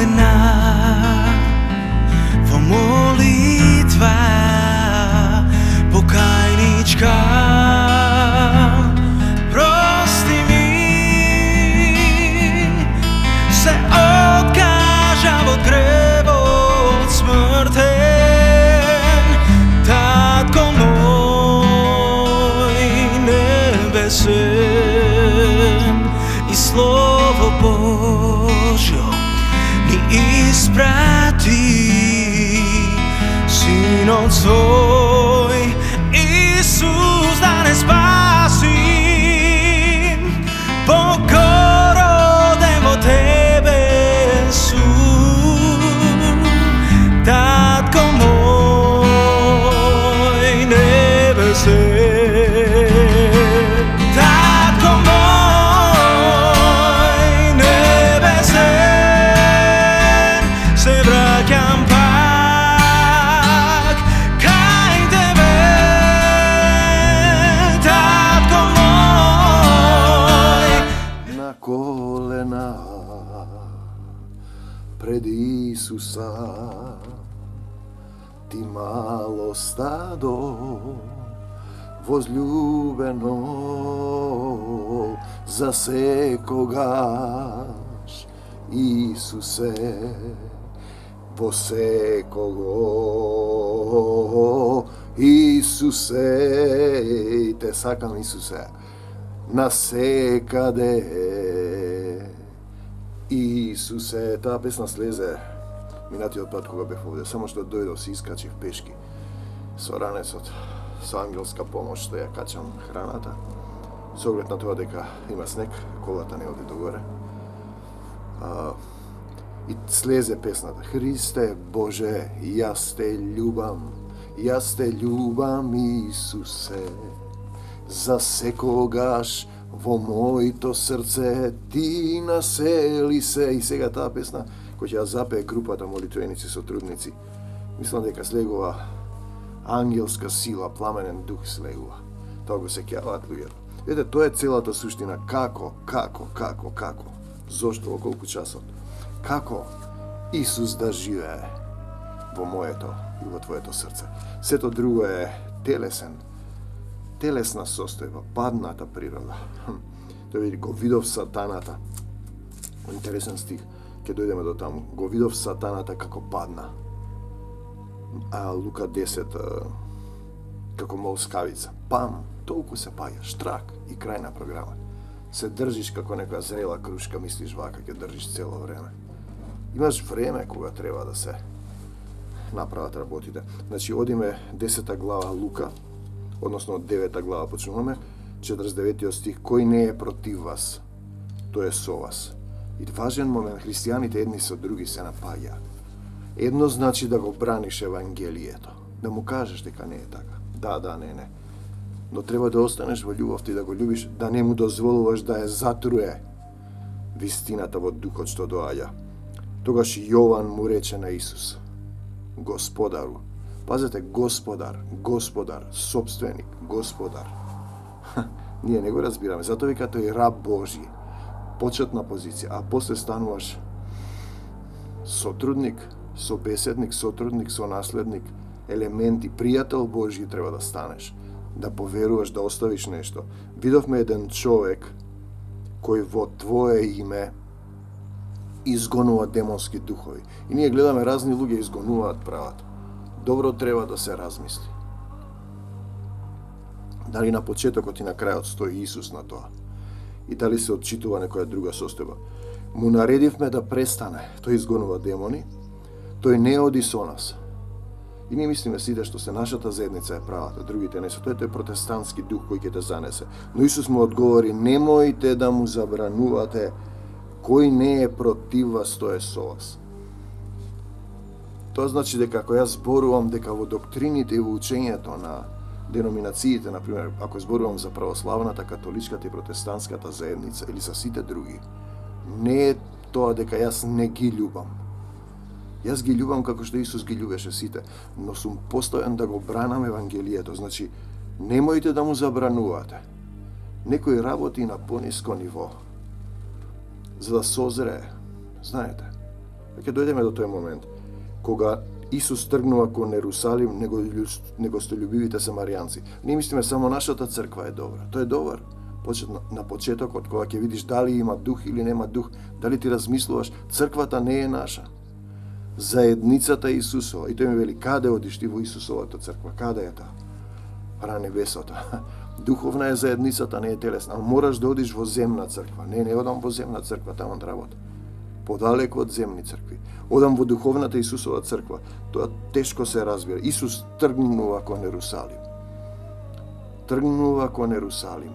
kolena, во молитва покајничка. Прости ми, се откажав од гревот смртен. Татко мој небесен, и Слово Божјо ни испрати, Синот свој Исус да не спаси. Бог роден во тебе су, Татко мој небесен. Татко мој небесен, се враќам пак кај тебе. Татко мој, на колена пред Исуса, ти мало стадо возлюбено, за секогаш Исусе, во секого Исусе, и те сакам Исусе, насекаде Исусе. Таа песна слезе минатиот пат кога бев овде, само што дојдов се искачив пешки со ранецот, со ангелска помош што ја качам храната, со оглед на тоа дека има снег, колата не оди догоре. И слезе песната: Христе Боже, јас те љубам Исусе, за секогаш во моето срце ти насели се. И сега таа песна која ќе ја запее групата молитвеници сотрудници, мислам дека слегува ангелска сила, пламенен дух слегува. Тоа го сеќаваат луѓето. Ете, тоа е целата суштина. Како? Зошто, во колку часот? Како Исус да живее во моето и во твоето срце? Сето друго е телесна состојба, падната природа. Тој види, го видов сатаната. Интересен стих, ќе дојдеме до таму. Го видов сатаната како падна. Лука 10, како молскавица. Пам, толку се паја, штрак и крај на програма. Се држиш како нека зрела крушка, мислиш вака, ќе држиш цело време. Имаш време кога треба да се направат работите. Значи, одиме 10 глава Лука, односно од 9 глава почнуваме, 49 стих: кој не е против вас, тој е со вас. И важен момент, христијаните едни со други се напаѓаат. Едно значи да го браниш Евангелието, да му кажеш дека не е така. Да, не. Но треба да останеш во љубовта и да го љубиш, да не му дозволуваш да ја затруе вистината во духот што доаѓа. Тогаш Јован му рече на Исус: Господару. Пазете, Господар, собственик, Господар. Ние не го разбираме, затоа вика тој раб Божи, почетна позиција, а после стануваш сотрудник, собеседник, сотрудник, сонаследник, елементи, пријател Божи треба да станеш, да поверуваш, да оставиш нешто. Видовме еден човек кој во твое име изгонува демонски духови. И ние гледаме разни луѓе изгонуваат правата. Добро треба да се размисли. Дали на почетокот и на крајот стои Исус на тоа? И дали се отчитува некоја друга состојба? Му наредивме да престане. Тој изгонува демони, тој не оди со нас. И ние мислиме сите што се нашата заедница е правата, другите не се. Тој е протестантски дух кој ќе те занесе. Но Исус му одговори: немојте да му забранувате, кој не е против вас, тој е со вас. Тоа значи дека ако јас зборувам дека во доктрините и во учењето на деноминациите, например, ако зборувам за православната, католичката и протестантската заедница или за сите други, не е тоа дека јас не ги љубам. Јас ги љубам како што Исус ги љубеше сите, но сум постојан да го бранам Евангелието. Значи, немојте да му забранувате. Некој работи на пониско ниво, за да созрее. Знаете, Ќе дојдеме до тој момент, кога Исус тргнува кон Ерусалим, него столюбивите самаријанци. Не мислиме само нашата црква е добра. Тоа е добар. На почетокот, кога ќе видиш дали има дух или нема дух, дали ти размислуваш, црквата не е наша. Заедницата Исусова. И тој ми вели, каде одиш ти во Исусовата црква? Каде е таа? На небесото. Духовна е заедницата, не е телесна. Мораш да одиш во земна црква. Не одам во земна црква, таму да работам. Подалеку од земни цркви. Одам во духовната Исусова црква. Тоа тешко се разбира. Исус тргнува кон Ерусалим. Тргнува кон Ерусалим.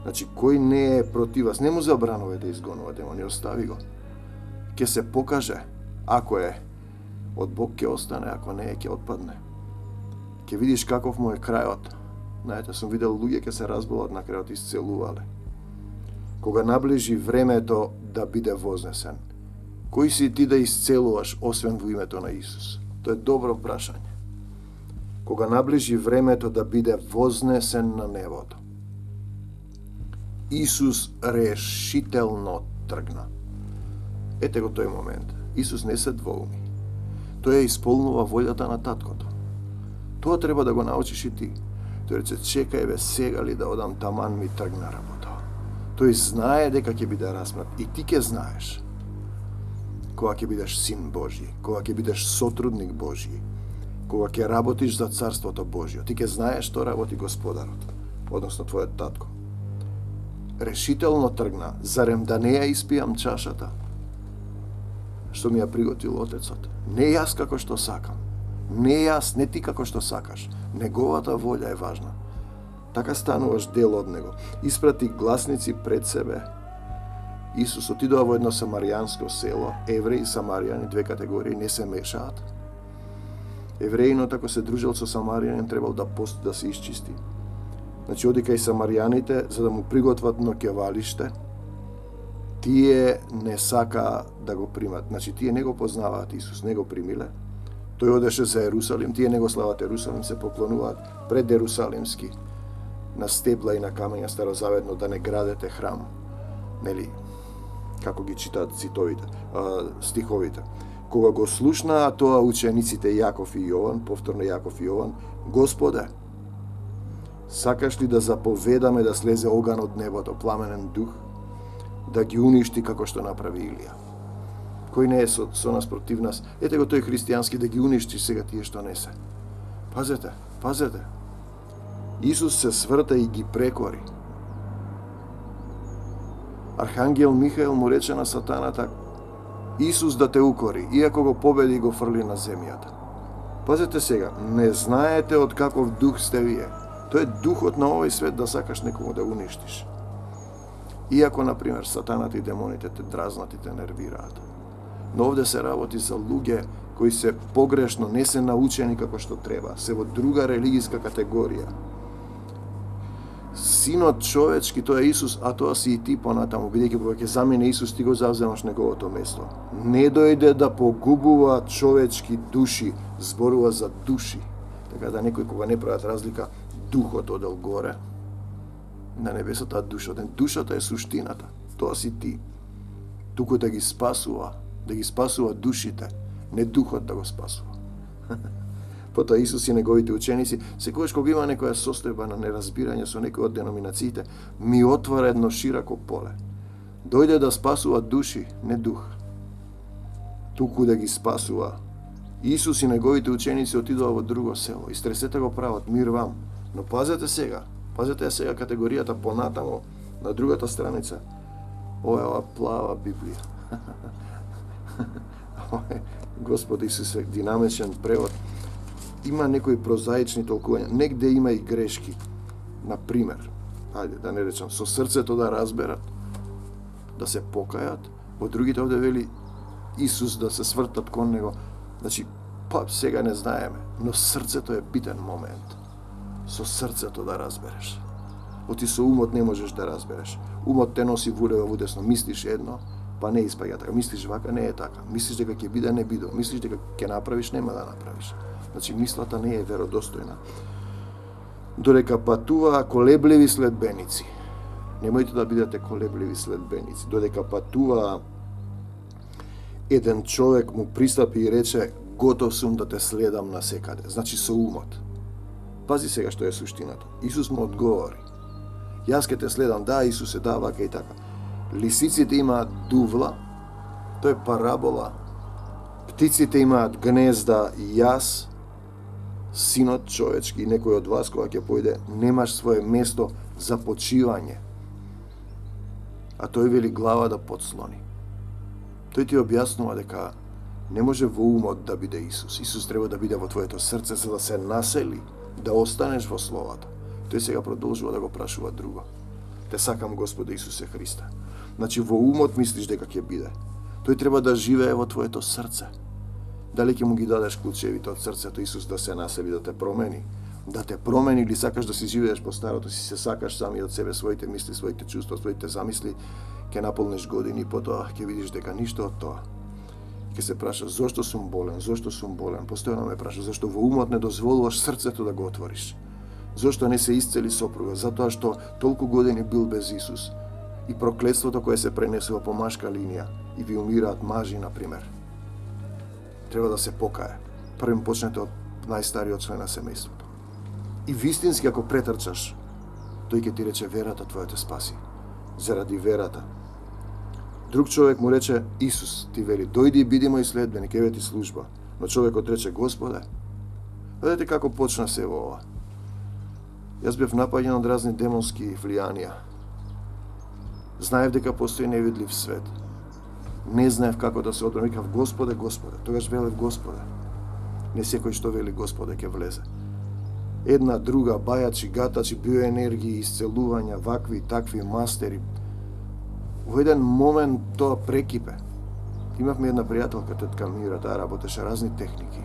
Значи, кој не е против вас, не му забранува да изгонува демони, остави го. Ке се покаже, ако е од Бог ќе остане, ако не е, ќе отпадне. Ке видиш каков му е крајот. Знаете, сум видел луѓе ке се разболат на крајот исцелувале. Кога наближи времето да биде вознесен, кој си ти да исцелуваш, освен во името на Исус? Тоа е добро прашање. Кога наближи времето да биде вознесен на небото, Исус решително тргна. Ете го тој момент. Исус не се двоуми. Тој ја исполнува волјата на таткото. Тоа треба да го научиш и ти. Тој рече, чекај бе, сега ли да одам, таман ми тргна работа. Тој знае дека ќе биде распнат и ти ќе знаеш. Кога ќе бидеш син Божји, кога ќе бидеш сотрудник Божји, кога ќе работиш за Царството Божјо, ти ќе знаеш што работи Господарот, односно твојот татко. Решително тргна, зарем да не ја испијам чашата, што ми ја приготвил Отецот. Не јас како што сакам, не јас, не ти како што сакаш, неговата волја е важна. Така стануваш дел од него. Испрати гласници пред себе. Исус отидува во едно самаријанско село. Евреи и самаријани, две категории, не се мешаат. Евреинот, ако се дружел со самаријанин, требал да се исчисти. Значи, оди кај самаријаните, за да му приготват ноќевалиште, тие не сака да го примат. Значи, тие не го познаваат Исус, не го примиле. Тој одеше за Ерусалим, тие не го слават Ерусалим, се поклонуваат пред Ерусалимски, на стебла и на камења старозаветно, да не градете храм. Нели, како ги читаат стиховите. Кога го слушнаа тоа учениците Јаков и Јован, повторно Јаков и Јован, Господе, сакаш ли да заповедаме да слезе оган од небото, пламенен дух, да ги уништи како што направи Илија? Кој не е со нас против нас? Ете го тој христијански да ги уништи сега тие што не се. Пазете, пазете. Исус се сврта и ги прекори. Архангел Михаел му рече на сатаната, Исус да те укори, иако го победи и го фрли на земјата. Пазете сега, не знаете од каков дух сте вие. Тој е духот на овој свет да сакаш некому да уништиш. Иако, например, сатаната и демоните те дразнат и те нервираат. Но овде се работи за луѓе кои се погрешно, не се научени како што треба, се во друга религиска категорија. Синот човечки, тоа е Исус, а тоа си и ти понатаму, бидејќи кога ќе замине Исус, ти го завземаш неговото место. Не дојде да погубува човечки души, зборува за души. Така да некој кога не прават разлика, духот одел горе, на небесото, а душата. Душата е суштината, тоа си ти. Туку да ги спасува душите, не духот да го спасува. Потоа Исус и неговите ученици, секогаш кога има некоја состојба на неразбирање со некој од деноминациите, ми отвора едно широко поле. Дојде да спасува души, не дух. Туку да ги спасува. Исус и неговите ученици отидоа во друго село. Истресете го правот, мир вам. Но пазете сега сега категоријата понатамо, на другата страница. Ова плава Библија. Господ Исус е динамичен превод. Има некои прозаични толкувања, негде има и грешки. Например, ајде да не речам, со срцето да разберат, да се покајат, во другите овде вели Исус да се свртат кон него. Значи, сега не знаеме, но срцето е битен момент. Со срцето да разбереш. Оти со умот не можеш да разбереш. Умот те носи вулево во десно, мислиш едно, па не испаѓа така. Мислиш вака, не е така. Мислиш дека ќе биде, не биде. Мислиш дека ќе направиш, нема да направиш. Значи, мислата не е веродостојна. Додека патуваа колебливи следбеници. Немојте да бидете колебливи следбеници. Додека патуваа Еден човек му пристапи и рече, готов сум да те следам насекаде. Значи со умот. Пази сега што е суштината. Исус му одговори. Јас ке те следам, да, Исусе, да, вака и така. Лисиците имаат дувла, тоа е парабола. Птиците имаат гнезда и јас, синот човечки, некој од вас кога ќе појде, немаш свое место за почивање. А тој вели глава да подслони. Тој ти објаснува дека не може во умот да биде Исус. Исус треба да биде во твоето срце за да се насели, да останеш во Словото. Тој сега продолжува да го прашува друго. Те сакам Господе Исусе Христа. Значи во умот мислиш дека ќе биде. Тој треба да живее во твоето срце. Дали ќе му ги дадеш клучевите од срцето Исус да се насели, да те промени? Да те промени или сакаш да си живееш по старото, си се сакаш сами од себе, своите мисли, своите чувства, своите замисли, ќе наполниш години и потоа ќе видиш дека ништо од тоа. Ќе се прашаш зошто сум болен, зошто сум болен. Постојано ме прашаш зошто во умот не дозволуваш срцето да го отвориш. Зошто не се исцели сопруга? Затоа што толку години бил без Исус и проклетството кое се пренесува по машка линија и ви умираат мажи, например. Треба да се покае. Првим почнете од најстариот член на семејството. И вистински ако претрчаш, тој ќе ти рече верата твоја те спаси. Заради верата. Друг човек му рече Исус, ти вели, дојди и биди мој следбеник, еве ти служба. Но човекот рече, Господе, видете како почна се во ова. Јас бев напаѓан од разни демонски влијанија. Знаев дека постои невидлив свет. Не знаев како да се одбранам. Викав, Господе, Господе. Тогаш велев Господе. Не секој што вели Господе ќе влезе. Една, друга, бајачи, гатачи, биоенергии, исцелувања, вакви, такви, мастери. Во еден момент тоа прекипе. Имавме една пријателка, тетка Мира, таа работеше разни техники.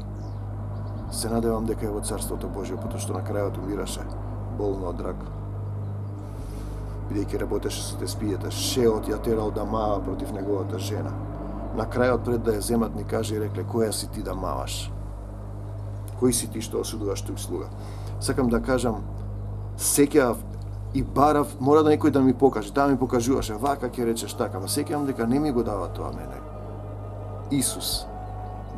Се надевам дека е во Царството Божие, потоа што на крајот умираше болно од рак. Бидејќи работеше со теспијата, шеот ја терал да мава против неговата жена. На крајот пред да ја земат ни каже и рекле, која си ти да маваш? Кој си ти што осудуваш тук слуга? Сакам да кажам, сеќав и барав, мора да некој да ми покаже, таа ми покажуваше, вака ќе речеш така, ма сеќавам дека не ми го дава тоа мене. Исус,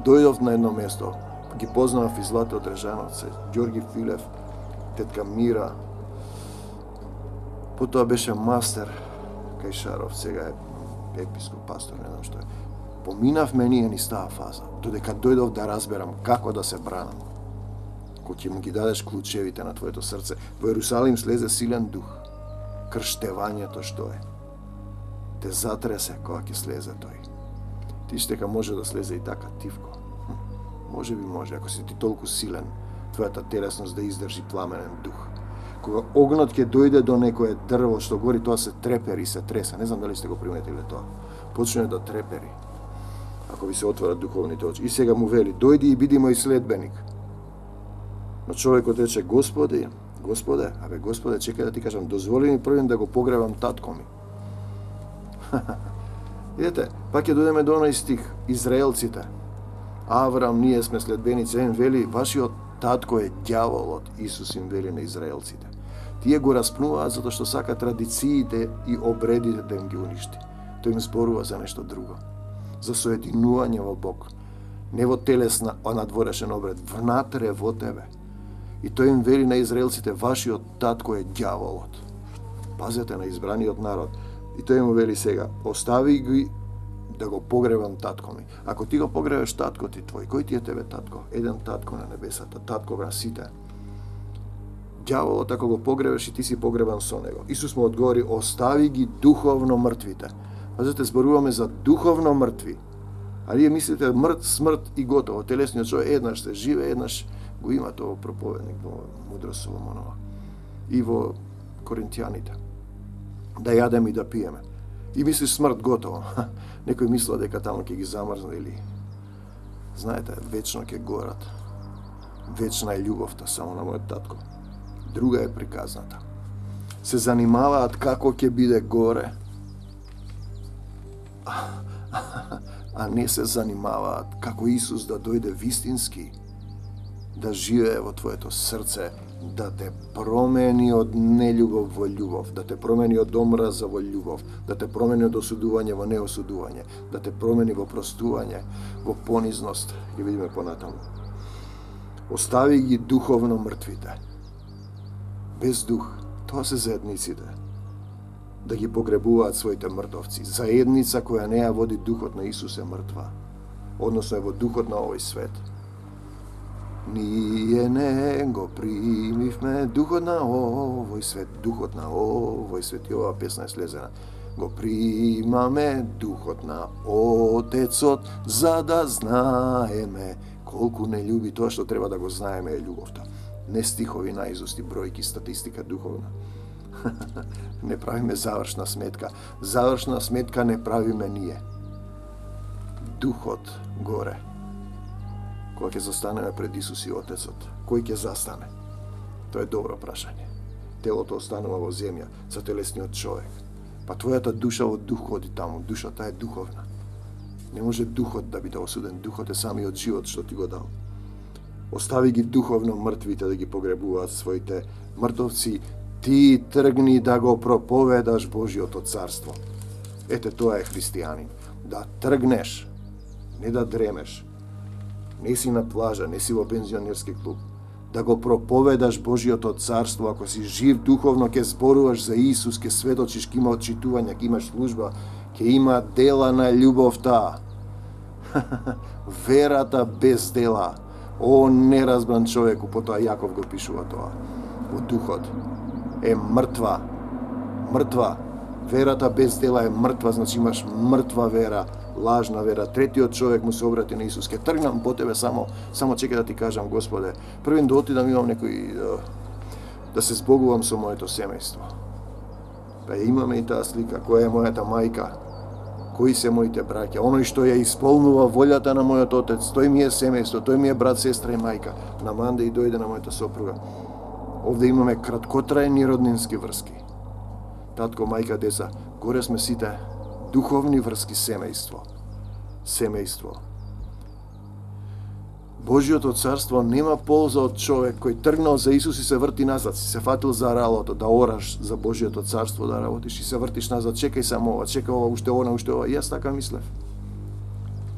дојдов на едно место, ги познавав и Злате од Режановце, Ѓорги Филев, тетка Мира, потоа беше мастер Кајшаров, сега е епископ, пастор, не знам што е. Поминавме ние низ таа фаза, додека дојдов да разберам како да се бранам. Кога ќе му ги дадеш клучевите на твоето срце, во Ерусалим слезе силен дух. Крштевањето што е. Те затресе кога ќе слезе тој. Ти штека може да слезе и така тивко. Може би може, ако си ти толку силен, твојата телесност да издржи пламенен дух. Кога огнот ќе дојде до некое дрво што гори, тоа се трепери и се тресе. Не знам дали сте го приметиле тоа. Почне да трепери. Ако ви се отворат духовните очи. И сега му вели, дојди и биди мој следбеник. Но човекот рече, Господи, Господе, Господе, чекај да ти кажам, дозволи ми првен да го погребам татко ми. Видете, пак ќе дојдеме до оној стих, Израелците. Аврам, ние сме следбеници, им вели, вашиот татко е ѓаволот, Исус им вели на израелците. Тие го распнуваат затоа што сака традициите и обредите да им ги уништи. Тој им зборува за нешто друго. За соединување во Бог. Не во телесна, надворешен обред, внатре во тебе. И тој им вели на израелците, вашиот татко е ѓаволот. Пазете на избраниот народ. И тој им вели сега, остави ги да го погребам татко ми. Ако ти го погребеш татко ти твој, кој ти е тебе татко? Еден татко на небесата, татко на сите. Ѓаволот ако го погребеш и ти си погребан со него. Исус му одговори, остави ги духовно мртвите. Пазете, зборуваме за духовно мртви. А ние мислите смрт и готово. Телесниот човек еднаш се живе, еднаш го има тоа проповедник во Мудрост Соломонова. И во Коринтијаните. Да јадеме и да пиеме. И мислиш смрт готово. Некој мисла дека таму ќе ги замрзне или знаете, вечно ќе горат. Вечна е љубовта само на мојот татко. Друга е приказната. Се занимаваат како ќе биде горе, а не се занимаваат како Исус да дојде вистински да живее во твоето срце, да те промени од нелюбов во љубов, да те промени од омраза во љубов, да те промени од осудување во неосудување, да те промени во простување, во понизност. Ги видиме понатаму. Остави ги духовно мртвите. Без дух, тоа се заедниците. Да ги погребуваат своите мртовци. Заедница која не ја води духот на Исус е мртва. Односно е во духот на овој свет. Ние не го примивме духот на овој свет, духот на овој свет, и оваа песна е слезена. Го примаме духот на Отецот, за да знаеме колку не љуби. Тоа што треба да го знаеме е љубовта. Не стихови наизуст и бројки, статистика духовна. Не правиме завршна сметка. Завршна сметка не правиме ние. Духот горе. Кога ќе застанеме пред Исус и Отецот, кој ќе застане? Тоа е добро прашање. Телото останува во земја за телесниот човек. Па твојата душа во дух оди таму. Душата е духовна. Не може духот да биде осуден. Духот е самиот живот што ти го дал. Остави ги духовно мртвите да ги погребуваат своите мртовци. Ти тргни да го проповедаш Божиото царство. Ете, тоа е христијанин. Да тргнеш, не да дремеш. Не си на плажа, не си во пензионерски клуб. Да го проповедаш Божиото царство, ако си жив духовно, ќе зборуваш за Исус, ќе сведочиш, ќе има отчитување, ќе имаш служба, ќе има дела на љубовта. Верата без дела. О, неразбран човек, потоа Јаков го пишува тоа. Во духот е мртва. Мртва. Верата без дела е мртва, значи имаш мртва вера, лажна вера. Третиот човек му се обрати на Исус. Ке тргнам по тебе само чекај да ти кажам, Господе, првин да отидам имам некој да се збогувам со моето семејство. Па имаме и таа слика, која е мојата мајка, кои се моите браќа, оној што ја исполнува волјата на мојот отец, тој ми е семејство, тој ми е брат, сестра и мајка. Наман да и дојде на мојата сопруга. Овде имаме краткотрајни роднински врски. Татко, мајка, деца, горе сме сите духовни врски, семејство. Семејство. Божиото царство нема полза од човек кој тргнал за Исус и се врти назад, си се фатил за ралото, да ораш за Божиото царство, да работиш и се вртиш назад, чекај само ова, чекај ова, уште ова. И јас така мислев.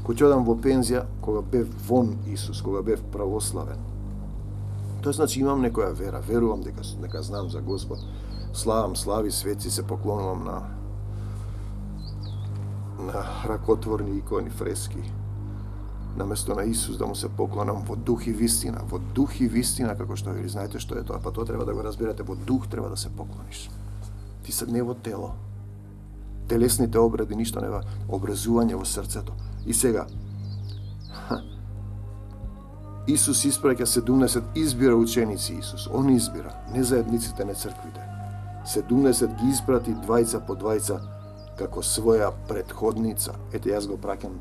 Кога ќе одам во пензија, кога бев вон Исус, кога бев православен. Тоа значи имам некоја вера, верувам дека знам за Господ. Славам, слави, светци, се поклонувам на ракотворни икони, фрески. Наместо на Исус да му се поклонам во дух и вистина. Во дух и вистина, како што ви знаете што е тоа. Па тоа треба да го разберете, во дух треба да се поклониш. Ти се не во тело. Телесните обреди ништо не ва. Образување во срцето. И сега, Исус испраќа 70, избира ученици Исус. Он избира, не заедниците, не црквите. 70 ги испрати двајца по двајца како своја предходница. Ете, јас го праќам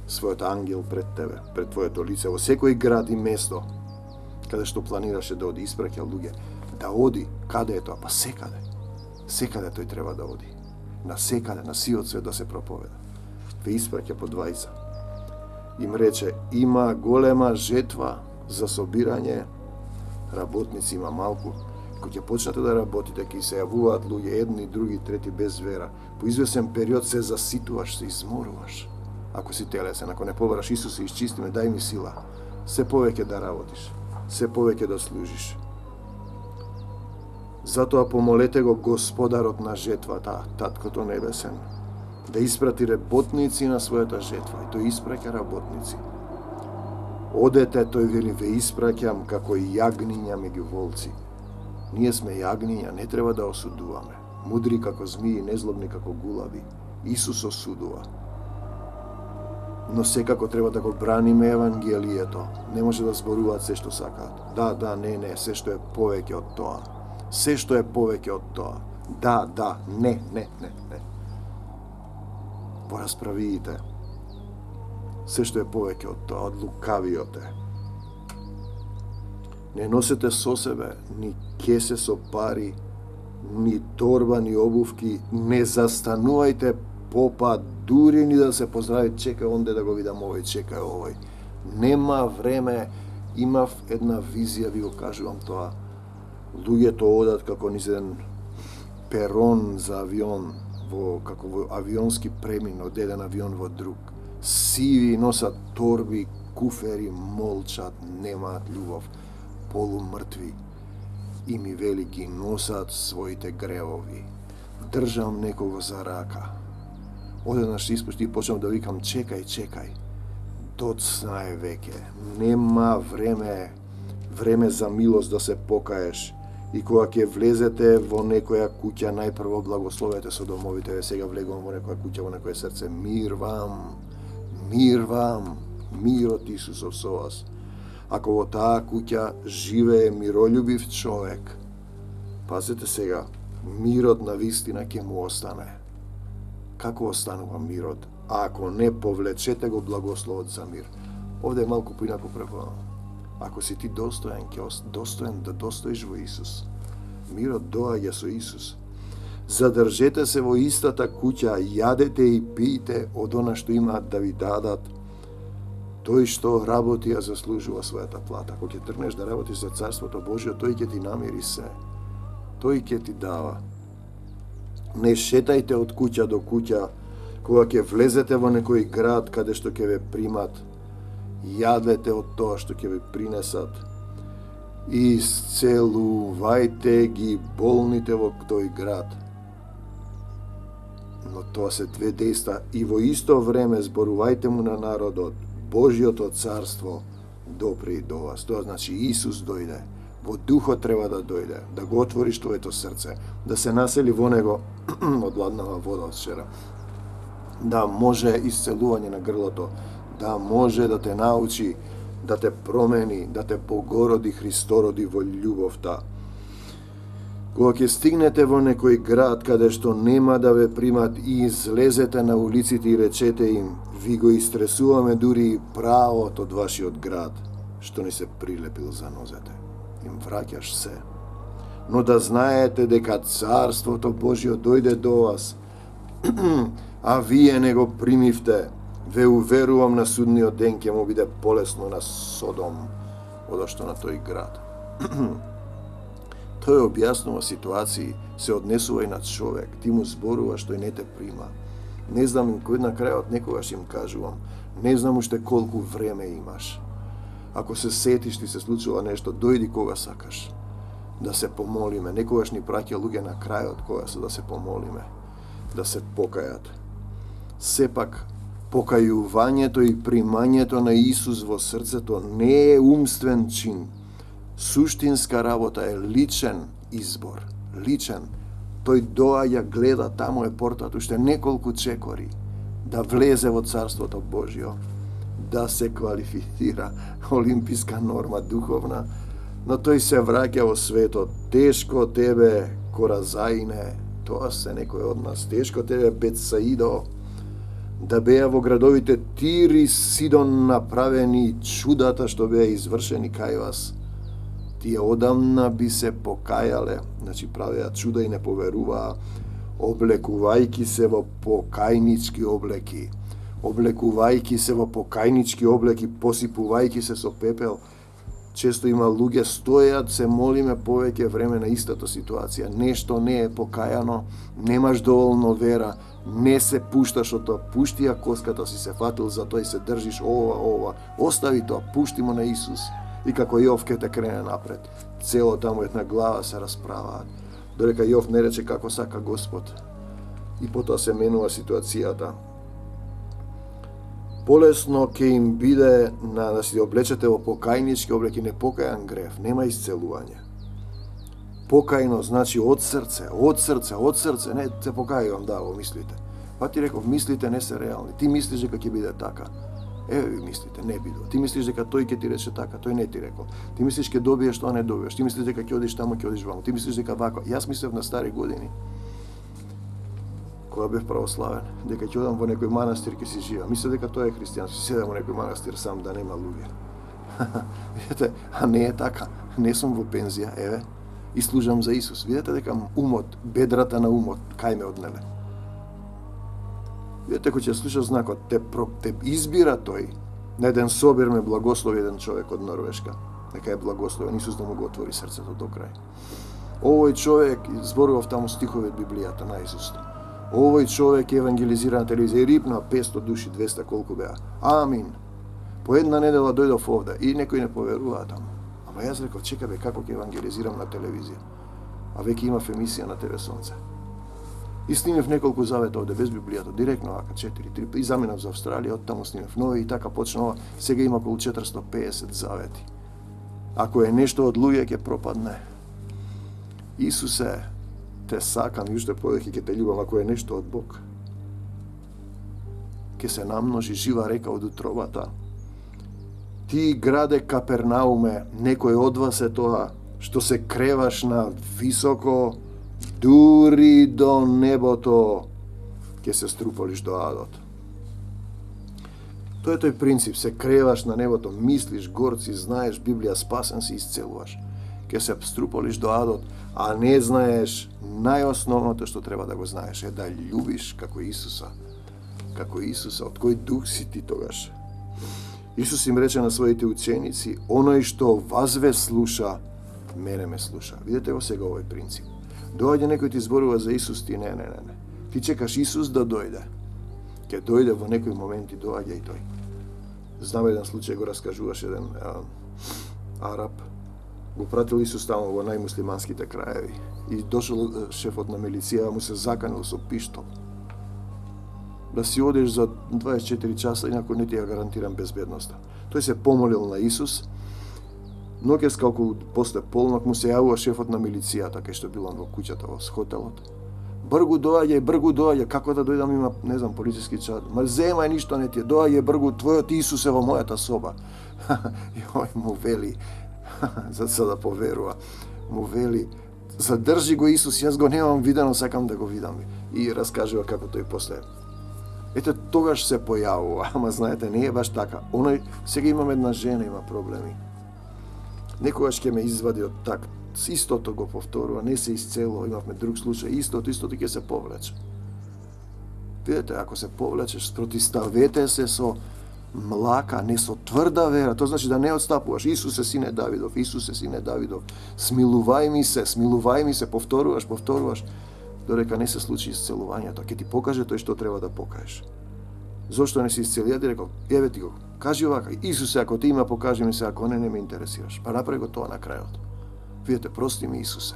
својот ангел пред тебе, пред твоето лице, во секој град и место, каде што планираше да оди, испраќа луѓе, да оди, каде е тоа? Па секаде. Секаде тој треба да оди. На секаде, на сиот свет да се проповеда. Ве испраќа по двајца. Им рече, има голема жетва за собирање, работници има малку. Кога ќе почнете да работите, ќе се јавуваат луѓе, едни, други, трети, без вера. По извесен период се заситуваш, се изморуваш. Ако си телесен, ако не побараш Исус и изчистиме, дај ми сила. Се повеќе да работиш, се повеќе да служиш. Затоа помолете го Господарот на жетвата, Таткото Небесен, да испрати работници на својата жетва. И тој испраќа работници. Одете, тој вели, ве испраќам како јагниња меѓу волци. Ние сме јагниња, не треба да осудуваме. Мудри како змии, незлобни како гулави. Исус осудува. Но секако треба да го браниме Евангелието. Не може да зборуваат се што сакаат. Да, не, се што е повеќе од тоа. Се што е повеќе од тоа. Да, не. Во расправиите. Се што е повеќе од тоа, од лукавиот е. Не носете со себе ни кесе со пари, ни торба, ни обувки. Не застанувајте попа, дури ни да се поздрави, чекај онде да го видам овој, чекај овој. Нема време, имав една визија, ви го кажувам тоа. Луѓето одат како низ еден перон за авион, како во авионски премин од еден авион во друг. Сиви, носат торби, куфери, молчат, немаат љубов, полумртви. И ми вели ги носат своите гревови. Држам некого за рака. Одеднаш испушти и почнам да викам чекај. Доцна е веќе. Нема време за милост да се покаеш. И кога ќе влезете во некоја куќа, најпрво благословете со домовите. Сега влегувам во некоја куќа, во некоја срце. Мир вам, мирот Исусов со вас. Ако во таа куќа живее миролюбив човек, пазете сега, мирот на вистина ќе му остане. Како останува мирот? А ако не, повлечете го благословот за мир. Овде е малку поинаку преподано. Ако си ти достоен да достоиш во Исус, мирот доаѓа со Исус. Задржете се во истата куќа, јадете и пиете од она што имаат да ви дадат. Тој што работи, ја заслужува својата плата. Ако ќе тргнеш да работиш за Царството Божие, тој ќе ти намири се. Тој ќе ти дава. Не шетајте од куќа до куќа, кога ќе влезете во некој град каде што ќе ве примат. Јадете од тоа што ќе ви принесат. Исцелувајте ги болните во тој град. Но тоа се две дејства и во исто време зборувајте му на народот. Божјото царство допре и до вас. Тоа значи Исус дојде. Во духот треба да дојде, да го отвориш твоето срце, да се насели во него одладнава вода од вчера. Да може исцелување на грлото, да може да те научи, да те промени, да те погороди Христороди во љубовта. Кога ќе стигнете во некој град каде што нема да ве примат и излезете на улиците и речете им, ви го истресуваме дури и правот од вашиот град, што ни се прилепил за нозете. Им враќаш се. Но да знаете дека Царството Божјо дојде до вас, а вие не го примивте, ве уверувам на судниот ден ќе му биде полесно на Содом, одошто на тој град. Тој објаснува ситуации, се однесува и на човек, ти му зборуваш, тој не те прима. Не знам, кој на крајот некогаш им кажувам, не знам уште колку време имаш. Ако се сетиш, ти се случува нешто, дојди кога сакаш. Да се помолиме. Некогаш ни праќа луѓе на крајот кога се да се помолиме. Да се покајат. Сепак, покајувањето и примањето на Исус во срцето не е умствен чин. Суштинска работа е личен избор. Личен. Тој доаѓа, гледа, таму е портат, уште неколку чекори да влезе во Царството Божјо, да се квалифицира, олимписка норма духовна, но тој се враќа во светот. Тешко тебе, Коразаине, тоа се некој од нас, тешко тебе, Бетсаидо, да беа во градовите Тир и Сидон направени чудата што беа извршени кај вас. Тие одамна би се покајале, значи правеа чуда и не поверуваа, облекувајки се во покајнички облеки, посипувајки се со пепел. Често има луѓе стојат, се молиме повеќе време на истата ситуација. Нешто не е покајано, немаш доволно вера, не се пушташ од тоа. Пушти ја коската, си се фатил за тоа и се држиш ова. Остави тоа, пушти му на Исус. И како Јов ке те крене напред. Цело таму една глава се расправаат. Додека Јов не рече како сака Господ. И потоа се менува ситуацијата. Полесно ќе им биде да си облечете во покајнички облеки, не покајан грев, нема исцелување. Покајно значи од срце, не се покајувам во мислите. Па ти реков, мислите не се реални. Ти мислиш дека ќе биде така. Еве ви мислите, не бидува. Ти мислиш дека тој ќе ти рече така, тој не ти рекол. Ти мислиш ќе добиеш тоа, не добиеш. Ти мислиш дека ќе одиш таму, ќе одиш ваму. Ти мислиш дека вака. Јас мислев на стари години, кога бев православен, дека ќе одам во некој манастир ќе си живеам. Мислев дека тоа е христијанство. Седам во некој манастир сам да нема луѓе. Видете, а не е така. Не сум во пензија, еве, и служам за Исус. Видете дека умот, бедрата на умот, кај ме однеле. Видете, кој ќе слушаш знакот, те избира тој, Na jedan sobir me blagoslovi jedan čovjek od Norveška. Neka je blagosloven Isus da mu ga otvori srcето do kraja. Ovoj čovjek zborував tamo стихови од Библијата на Исус. Овој човек евангелизира на телевизија и рипна 500 души, 200 колку беа. Амин. По една недела дојдов овде и некој не поверува таму. Ама јас реков, чекай бе, како ќе евангелизирам на телевизија? А веќе имав емисија на ТВ Сонце. И снимев неколку завета овде без Библијата, директно вака 4-3 и заминав за Австралија, од таму снимев нови и така почнува. Сега има околу 450 завети. Ако е нешто од луѓе ќе пропадне. Исусе, те сакам и уште повеќе ќе те љубам ако е нешто од Бог. Ќе се намножи жива река од утробата. Ти граде Капернауме, некој од вас е тоа што се креваш на високо, дури до небото, ќе се струполиш до адот. Тоа е тој принцип, се креваш на небото, мислиш, горци, знаеш, Библија, спасен си, исцелуваш. Ќе се струполиш до адот, а не знаеш најосновното што треба да го знаеш е да љубиш како Исуса. Како Исуса, од кој дух си ти тогаш? Исус им рече на своите ученици, оној што вас ве слуша, мене ме слуша. Видете го сега овој принцип. Доаѓа некој ти зборува за Исус, ти не. Ти чекаш Исус да дојде. Ке дојде во некој момент и доаѓа и тој. Знам еден случај, го раскажуваш еден араб. Го пратил Исус таму во најмуслиманските краеви. И дошол шефот на милиција, му се заканил со пиштол. Да си одеш за 24 часа, инаку не ти ја гарантирам безбедноста. Тој се помолил на Исус. Ноќес како после полнок му се јавува шефот на милицијата, кај што бил он во куќата во хотелот. Бргу доаѓа, како да дојдам, има, не знам, полициски чад. Ма земај, ништо не ти е, доаѓа бргу, твојот Исус е во мојата соба. И ој му вели, за да поверува, му вели, задржи го Исус, јас го немам видено, сакам да го видам. И раскажува како тој после. Ете, тогаш се појавува, ама знаете, не е баш така. Оној, сега имам една жена, има проблеми. Некогаш ќе ме извади од так, истото го повторува, не се исцелува, имавме друг случај, истото ќе се повлече. Видете, ако се повлечеш, протиставете се со млака, не со тврда вера, тоа значи да не отстапуваш. Исусе, сине Давидов, Исусе, сине Давидов, смилувај ми се, повторуваш, додека не се случи исцелувањето, ќе ти покаже тој што треба да покажеш. Зошто не си исцелија? Ти рекол, еве ти го, кажи овака, Исусе, ако ти има, покажи ми се, ако не ме интересираш. Па направи го тоа на крајот. Видете, прости ми Исусе.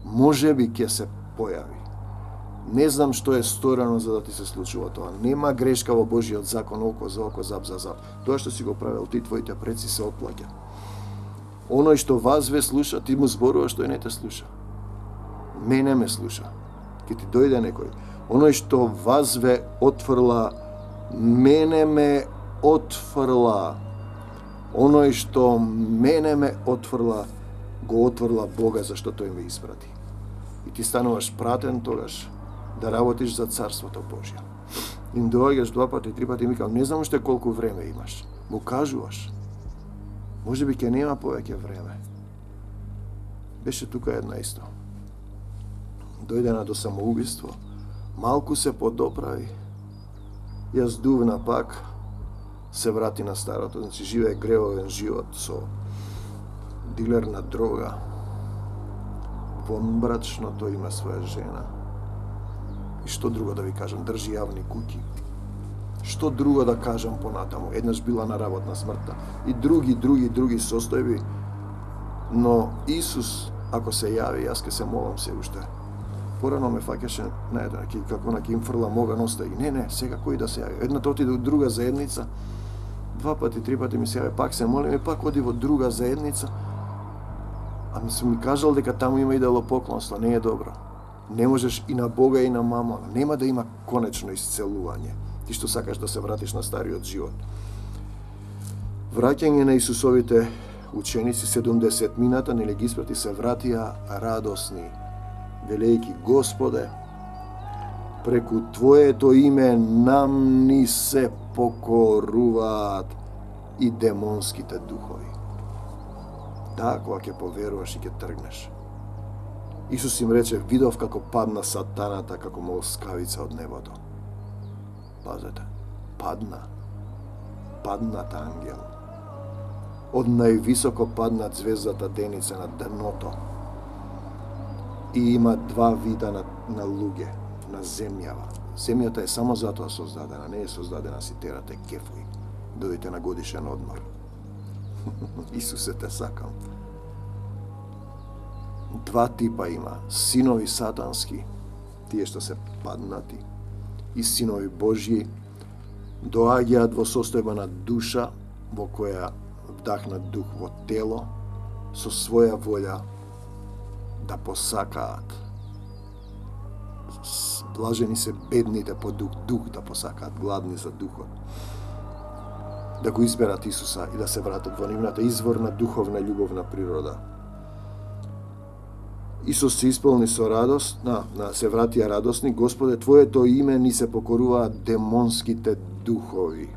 Може би ќе се појави. Не знам што е сторено за да ти се случува тоа. Нема грешка во Божиот закон, око за око, зап за зап. Тоа што си го правил ти, твоите предци се отплаќа. Оној што вас ве слуша, ти му зборуваш, тој не те слуша. Мене ме слуша. Ке ти дојде некој. Оној што вас ве отфрла, мене ме отфрла. Оној што мене ме отфрла, го отврла Бога зашто тој ме испрати. И ти стануваш пратен тогаш да работиш за Царството Божјо. Им доаѓаш 2 пати, 3 пати и ми кажам, не знам уште колку време имаш. Му кажуваш. Може би ќе нема повеќе време. Беше тука една исто. Дојдена до самоубиство. Малку се подоправи. Јас дувна пак, се врати на старото. Значи, живее гревовен живот со дилер на дрога. Во мрачното има своја жена. И што друго да ви кажам, држи јавни куќи. Што друго да кажам понатаму? Еднаш била на работна смртта. И други состојби. Но Исус, ако се јави, јас ке се молам се уште. Порано ме фаќаше на една, како на ке им фрла мога носта и не, сега кој да се јави. Едната отиде во друга заедница, 2 пати, 3 пати ми се јави, пак се молим и пак оди во друга заедница. Ами сум ми кажал дека таму има идолопоклонство, не е добро. Не можеш и на Бога и на мамон. Нема да има конечно исцелување. Ти што сакаш да се вратиш на стариот живот. Враќање на Исусовите ученици 70 мината, нели ги испрати, се вратија радосни, велејки Господе, преку Твоето име нам ни се покоруваат и демонските духови. Да, кога ќе поверуваш и ќе тргнеш. Исус им рече, видов како падна сатаната како молскавица од небото. Пазете, падна. паднат ангел. Од највисоко паднат звездата Деница на дното. И има два вида на луѓе на земјава. Земјата е само затоа создадена, не е создадена си терате кефуи. Додите на годишен одмор. Исусе, те сакам. Два типа има. Синови сатански, тие што се паднати, и синови Божји, доаѓаат во состојба на душа, во која вдахнат дух во тело, со своја волја да посакаат. Блажени се бедните по дух да посакаат, гладни за духот. Да го изберат Исуса и да се вратат во нивната изворна духовна љубовна природа. Исус се исполни со радост, се вратија радосни: Господе, Твоето име ни се покоруваат демонските духови.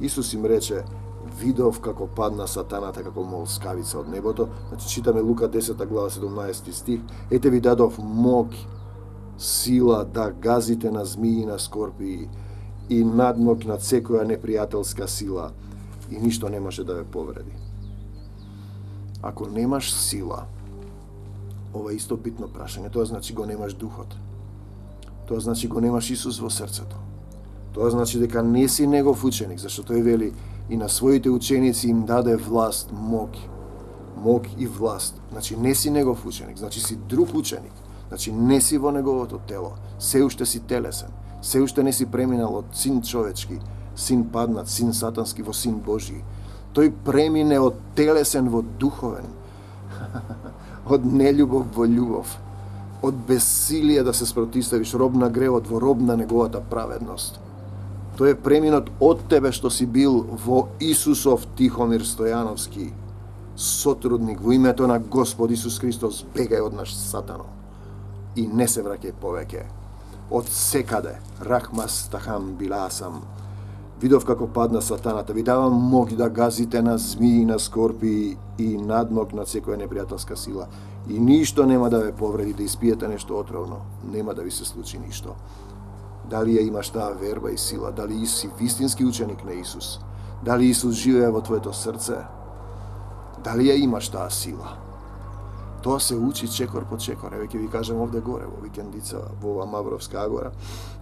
Исус им рече: видов како падна сатаната како молскавица од небото. Значи, читаме Лука 10 глава 17 стих. Ете ви дадов мог, сила да газите на змии и на скорпии и надмок над секоја непријателска сила и ништо не може да ве повреди. Ако немаш сила, ова е исто битно прашање, тоа значи го немаш духот. Тоа значи го немаш Исус во срцето. Тоа значи дека не си негов ученик, зашто тој вели и на своите ученици им даде власт, мог и власт. Значи не си негов ученик, значи си друг ученик. Значи не си во неговото тело, се уште си телесен, се уште не си преминал од син човечки, син паднат, син сатански во син Божи. Тој премине од телесен во духовен, од нељубов во љубов, од безсилие да се спротиставиш роб на гревот во роб на неговата праведност. Тој е преминат од тебе што си бил во Исусов Тихомир Стојановски, сотрудник во името на Господ Исус Христос, бегај од наш сатано и не се враќај повеќе. Од секаде, рахмас тахам биласам, видов како падна сатаната, ви давам мог да газите на змии, на скорпии и надмок над секоја непријателска сила. И ништо нема да ве повреди, да испиете нешто отровно, нема да ви се случи ништо. Дали ја имаш таа верба и сила? Дали си вистински ученик на Исус? Дали Исус живее во твоето срце? Дали ја имаш таа сила? Тоа се учи чекор по чекор. Еве ќе ви кажем овде горе, во викендица, во ова Мавровска агора.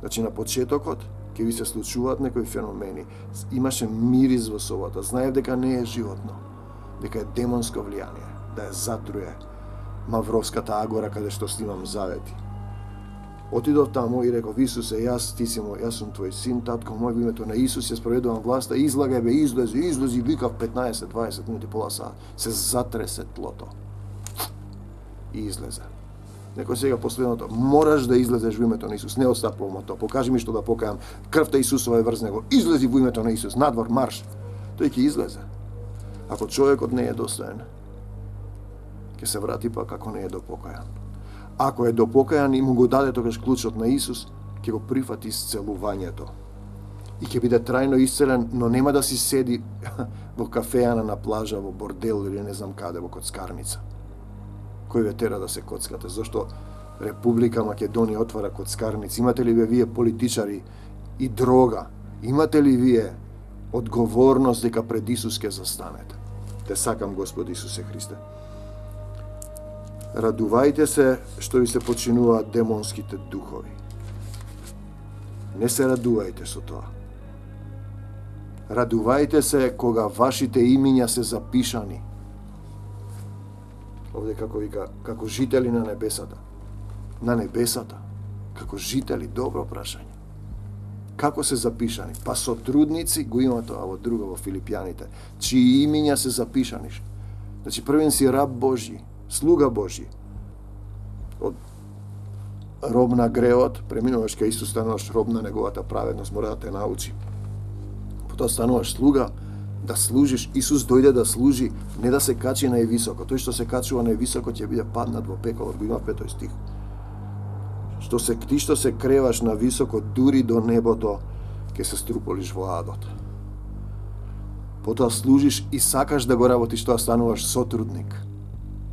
Значи на почетокот ќе ви се случуваат некои феномени. Имаше мирис во собата. Знаев дека не е животно, дека е демонско влијание, да ја затруе Мавровската агора каде што снимам завети. Отидов таму и реков: Исусе, јас сум твој син, татко мој, во името на Исус ја спроведувам власта, излагај бе, излези, викав 15-20 минути, пола саат, се затресе тлото. И излезе. Некој сега последното: мораш да излезеш во името на Исус, не остапувам тоа, покажи ми што да покајам, крвта Исусова е врз него, излези во името на Исус, надвор, марш. Тој ќе излезе. Ако човекот не е достоен, ќе се врати пак ако не е допокајан. Ако е допокајан и му го даде тогаш клучот на Исус, ќе го прифати исцелувањето. И ќе биде трајно исцелен, но нема да си седи во кафејана на плажа, во бордел или не знам каде, во коцкарница. Кој ве тера да се коцкате? Зошто Република Македонија отвара коцкарници? Имате ли вие политичари и дрога? Имате ли вие одговорност дека пред Исус ќе застанете? Те сакам, Господ Исусе Христе. Радувајте се што ви се починуваат демонските духови. Не се радувајте со тоа. Радувајте се кога вашите имиња се запишани. Овде како вика, како жители на небесата. На небесата, како жители, добро прашање. Како се запишани? Па сотрудници, го има тоа во друго, во Филипјаните, чии имиња се запишани. Значи, првен си раб Божји, слуга Божји. Од роб на греот, преминуваш кај Исус, стануваш роб на неговата праведност, мора да те научи. Потоа стануваш слуга, да служиш. Исус дојде да служи, не да се качи највисоко. Тој што се качува највисоко ќе биде паднат во пеколот, го има 5 стих. Ти што се креваш на високо, дури до небото, ќе се струполиш во адот. Потоа служиш и сакаш да го работиш, тоа стануваш сотрудник.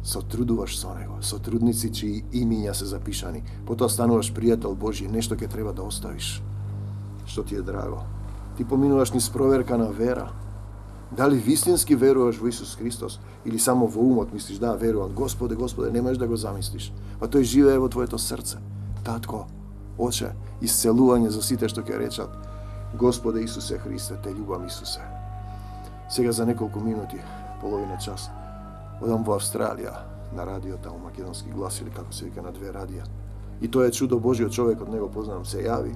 Сотрудуваш со него, сотрудници чии имиња се запишани. Потоа стануваш пријател Божји, нешто ќе треба да оставиш, што ти е драго. Ти поминуваш низ проверка на вера. Da li istinski veruješ u Isus Hristos ili samo vo umot misliš da verujem, Gospode, Gospode, ne možeš da ga zamisliš. Pa to je žive evo tvoje to srce. Tatko, Oče, isceluvanje za site što ke rečat. Gospode Isuse Hriste, te ljubam Isuse. Сега za nekoliko minuti, polovina časa, odam v Australija na radio tamo makedonski glas ili kako se vika na 2 radija. I to je čudo Božio, čovjek od njega poznam se javi.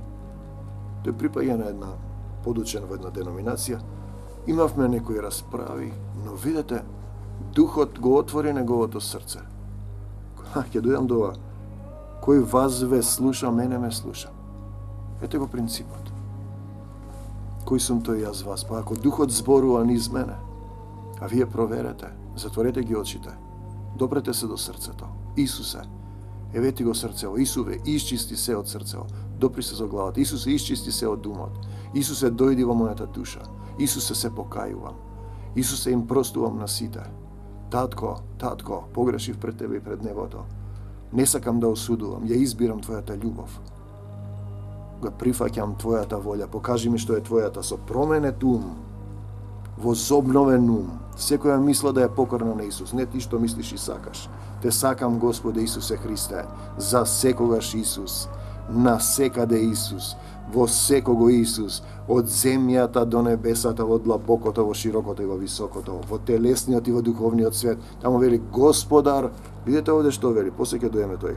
To je pripajena jedna podučena jedna denominacija. Imavme nekoj raspravi, no vidite, duhot go otvori неговото srce. Ќе doјдам до ова. Кој вас ве слуша, мене ме слуша. Ете го принципот. Кој сум тој јас вас? Па ако духот зборува низ мене, а вие проверете, затворете ги очите, допрете се до срцето. Исусе, евети го срцево. Исуве, исчисти се од срцево. Допри се за главата. Исусе, исчисти се од думот. Исусе, дојди во мојата душа. Исусе, се покајувам. Исусе, им простувам на сите. Татко, татко, погрешив пред тебе и пред небото. Не сакам да осудувам, ја избирам твојата љубов. Го прифаќам твојата волја, покажи ми што е твојата со променет ум, возобновен ум. Секоја мисла да е покорна на Исус, не ти што мислиш и сакаш. Те сакам, Господе Исусе Христе, за секогаш Исус, на секаде Исус, во секого Исус, од земјата до небесата, во длабокото, во широкото и во високото, во телесниот и во духовниот свет. Тамо вели Господар, видите овде што вели, после ќе дојме тој.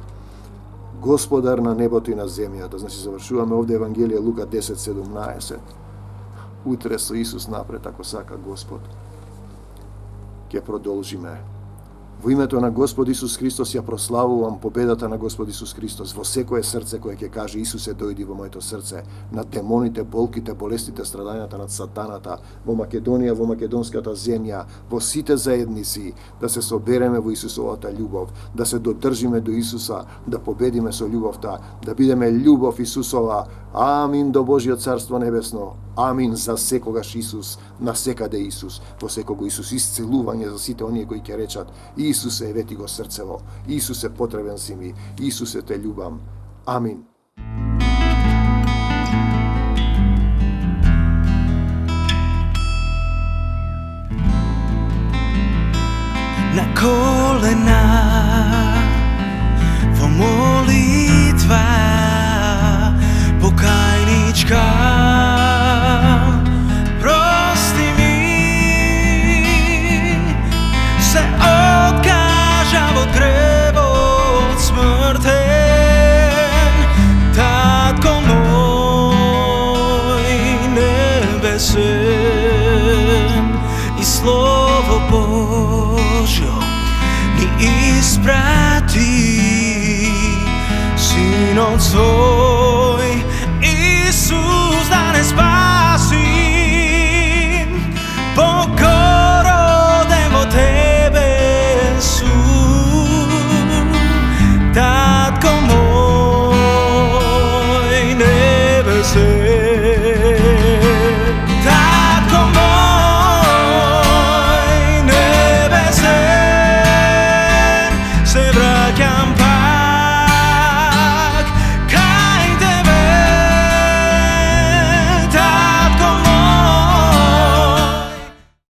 Господар на небото и на земјата. Значи завршуваме овде Евангелие Лука 10:17. Утре со Исус напред, ако сака Господ. Ќе продолжиме. Во името на Господ Исус Христос ја прославувам победата на Господ Исус Христос во секое срце кое ќе каже Исусе дојди во моето срце, над демоните, болките, болестите, страдањата над сатаната, во Македонија, во македонската земја, во сите заедници, да се собереме во Исусовата љубов, да се додржиме до Исуса, да победиме со љубовта, да бидеме љубов Исусова. Амин до Божјо царство небесно. Амин за секогаш Исус, на секаде Исус, во секого Исус, исцелување за сите оние кои ќе речат Исусе, евети го срцево, Исусе, потребен си ми, Исусе, те љубам. Амин. Na kolena, во молитва, покајничка, прости ми, се откажав од гревот смртен, татко мој небесен, и Слово Божјо ни испрати Синот свој.